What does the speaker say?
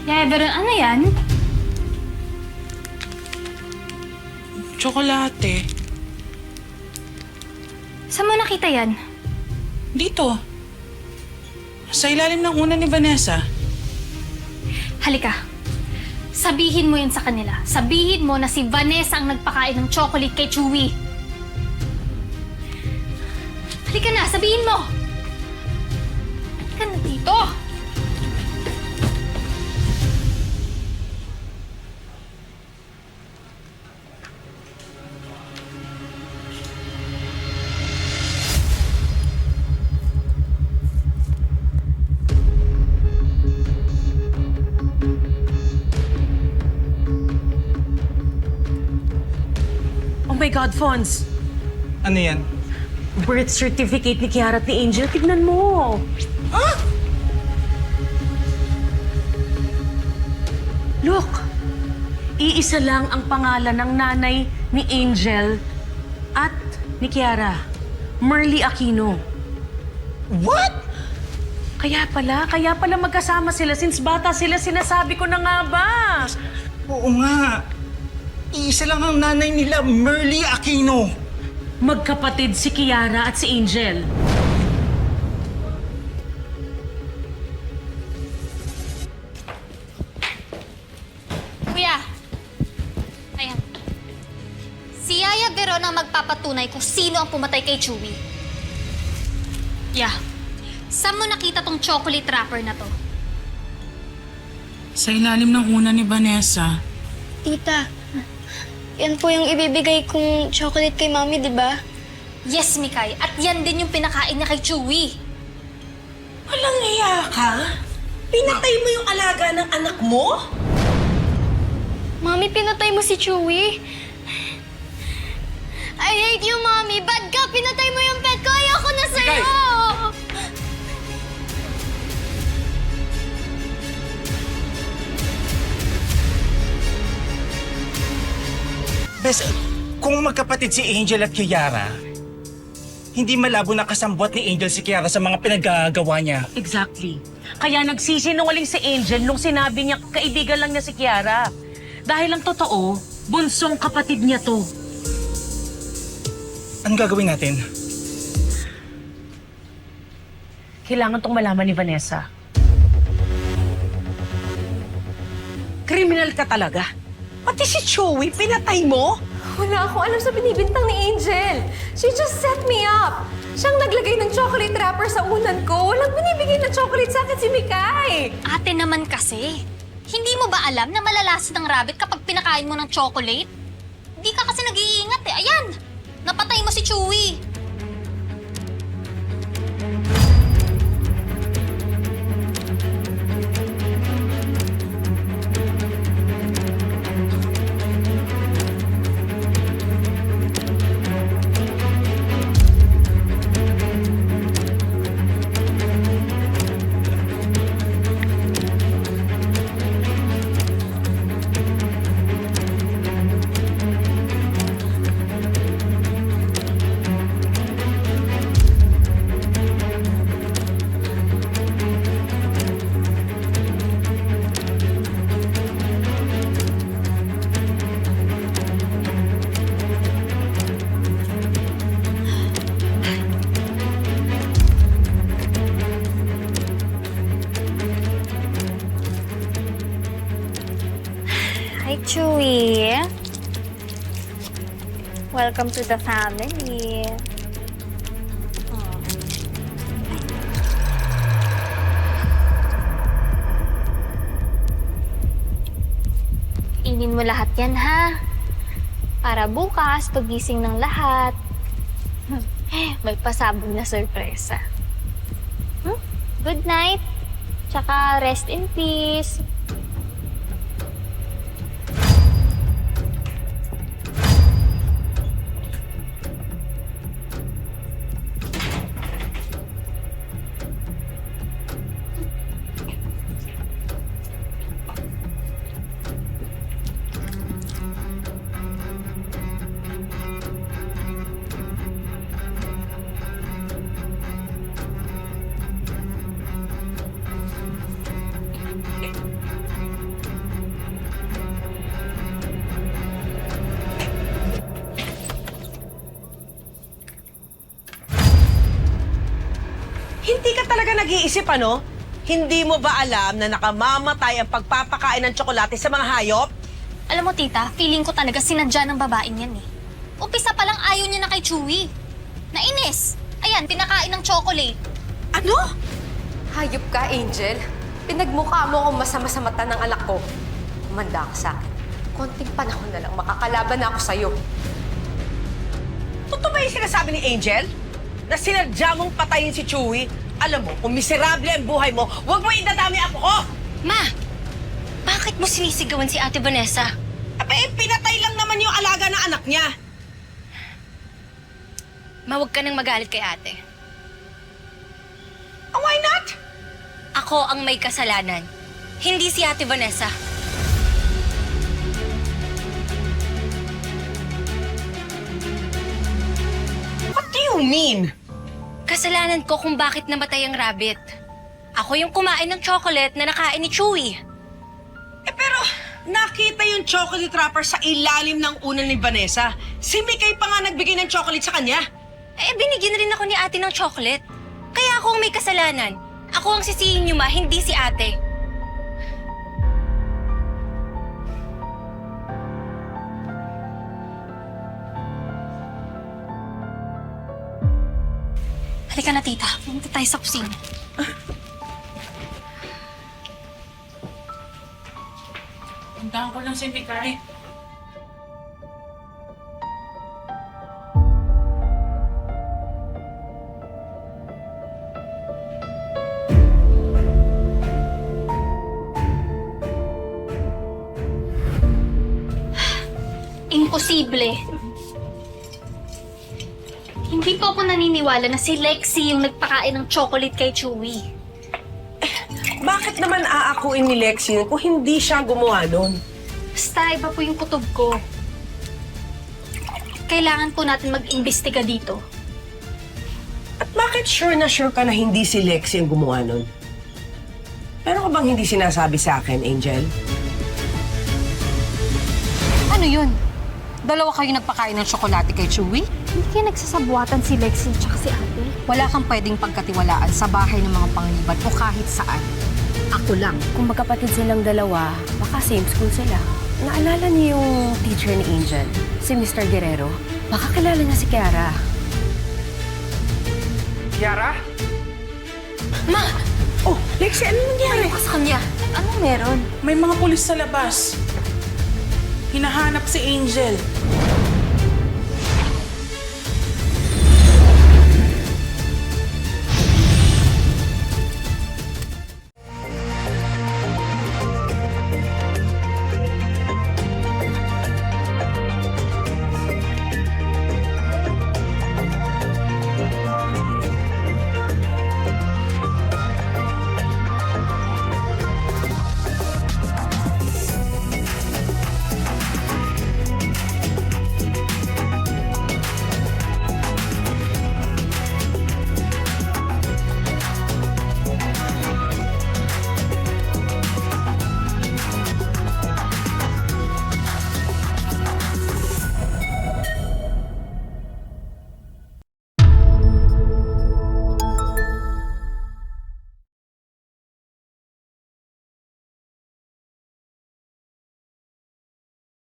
Yaya, pero ano yan? Tsokolate. Saan mo nakita yan? Dito. Sa ilalim ng unan ni Vanessa. Halika. Sabihin mo yun sa kanila. Sabihin mo na si Vanessa ang nagpakain ng chocolate kay Chewy. Halika na, sabihin mo! Halika na dito! Oh my God, Fonz! Ano yan? Birth certificate ni Kiara at ni Angel. Tignan mo! Ah! Look! Iisa lang ang pangalan ng nanay ni Angel at ni Kiara. Merly Aquino. What? Kaya pala magkasama sila since bata sila. Sinasabi ko na nga ba? Oo nga. Iisa lang ang nanay nila, Merly Aquino. Magkapatid si Kiara at si Angel. Kuya! Ayan. Si Yaya Veron ang magpapatunay kung sino ang pumatay kay Chewy. Yeah. Saan mo nakita tong chocolate wrapper na to? Sa ilalim ng unan ni Vanessa. Tita, yan po yung ibibigay kong chocolate kay Mami, di ba? Yes, Mikay. At yan din yung pinakain niya kay Chewy. Walang iya ka? Pinatay mo yung alaga ng anak mo? Mami, pinatay mo si Chewy. I hate you, Mami. Bad ka! Pinatay mo yung pet ko! Ayoko na sa'yo! Bes, kung magkapatid si Angel at Kiara, hindi malabo na kasambot ni Angel si Kiara sa mga pinaggagawa niya. Exactly. Kaya nagsisinungaling si Angel nung sinabi niya kaibigan lang niya si Kiara. Dahil ang totoo, bunsong kapatid niya to. Anong gagawin natin? Kailangan tong malaman ni Vanessa. Kriminal ka talaga. Pati si Chewy, pinatay mo? Wala akong alam sa binibintang ni Angel. She just set me up. Siyang naglagay ng chocolate wrapper sa unan ko. Walang binibigay na chocolate sa akin si Mikay. Ate naman kasi. Hindi mo ba alam na malalasid ang rabbit kapag pinakain mo ng chocolate? Hindi ka kasi nag-iingat eh. Ayan! Napatay mo si Chewy. Hi, Chewy. Welcome to the family. Inin mo lahat yan, ha? Para bukas, pagising ng lahat, may pasabog na sorpresa. Good night. Tsaka rest in peace. nag-iisip, ano? Hindi mo ba alam na nakamamatay ang pagpapakain ng tsokolate sa mga hayop? Alam mo, tita, feeling ko talaga sinadya ng babaeng yan eh. Umpisa pa lang ayaw niya na kay Chewy. Nainis. Ayan, pinakain ng chocolate. Ano? Hayop ka, Angel. Pinagmukha mo akong masama sa mata ng anak ko. Kumanda ka sa akin. Konting panahon na lang, makakalaban na ako sa'yo. Totoo ba yung sinasabi ni Angel? Na sinadya mong patayin si Chewy? Alam mo, kung miserable ang buhay mo, huwag mo idadami ako ko! Ma, bakit mo sinisigawan si Ate Vanessa? Abay, pinatay lang naman yung alaga ng anak niya. Ma, huwag ka nang magalit kay ate. Oh, why not? Ako ang may kasalanan, hindi si Ate Vanessa. What do you mean? Kasalanan ko kung bakit namatay ang rabbit. Ako yung kumain ng chocolate na nakain ni Chewy. Pero nakita yung chocolate wrapper sa ilalim ng unan ni Vanessa. Si Mikay pa nga nagbigay ng chocolate sa kanya. Binigyan rin ako ni ate ng chocolate. Kaya ako ang may kasalanan. Ako ang sisihin niyo, ma, hindi si ate. Halika na, tita. Pumunta tayo sa kusina. Puntahan ko lang si Mikay. Imposible. Hindi po ako naniniwala na si Lexie yung nagpakain ng chocolate kay Chewy. Bakit naman aakuin ni Lexi yun kung hindi siya gumawa nun? Basta iba po yung kutob ko. Kailangan po natin mag-imbestiga dito. At bakit sure ka na hindi si Lexi ang gumawa nun? Pero ka bang hindi sinasabi sa akin, Angel? Ano yun? Dalawa kayo nagpakain ng tsokolate kay Chewy? Hindi kayo nagsasabuatan si Lexie at si ate. Wala kang pwedeng pagkatiwalaan sa bahay ng mga pangliban o kahit saan. Ako lang. Kung magkapatid silang dalawa, baka same school sila. Naalala niyo yung teacher ni Angel, si Mr. Guerrero? Baka kilala niya si Kiara. Kiara? Ma, Oh, Lexi, ano nangyari? ano ka sa kanya? Anong meron? May mga pulis sa labas. Hinahanap si Angel.